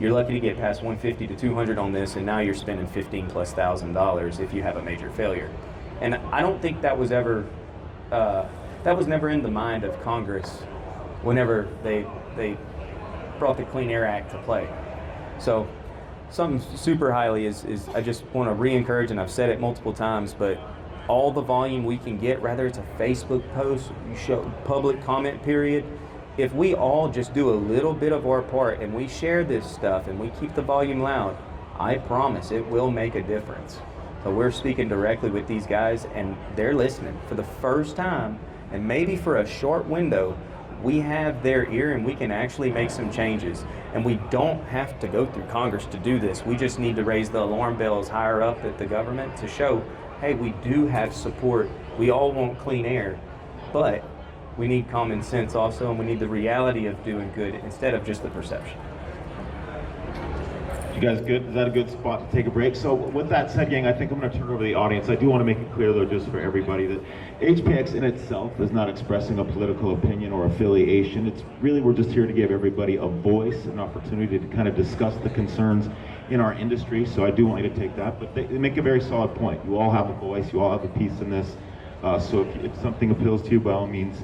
You're lucky to get past 150 to 200 on this, and now you're spending $15,000+ if you have a major failure. And I don't think that was ever, that was never in the mind of Congress whenever they brought the Clean Air Act to play. So something super highly is I just want to re-encourage, and I've said it multiple times, but all the volume we can get, whether it's a Facebook post, you show public comment period, if we all just do a little bit of our part and we share this stuff and we keep the volume loud, I promise it will make a difference. So we're speaking directly with these guys, and they're listening for the first time, and maybe for a short window, we have their ear and we can actually make some changes. And we don't have to go through Congress to do this. We just need to raise the alarm bells higher up at the government to show, hey, we do have support. We all want clean air, but we need common sense also, and we need the reality of doing good instead of just the perception. You guys good? Is that a good spot to take a break? So with that said, gang, I think I'm going to turn it over to the audience. I do want to make it clear, though, just for everybody, that HPX in itself is not expressing a political opinion or affiliation. It's really, we're just here to give everybody a voice, an opportunity to kind of discuss the concerns in our industry. So I do want you to take that, but they make a very solid point. You all have a voice. You all have a piece in this. So if something appeals to you, by all means,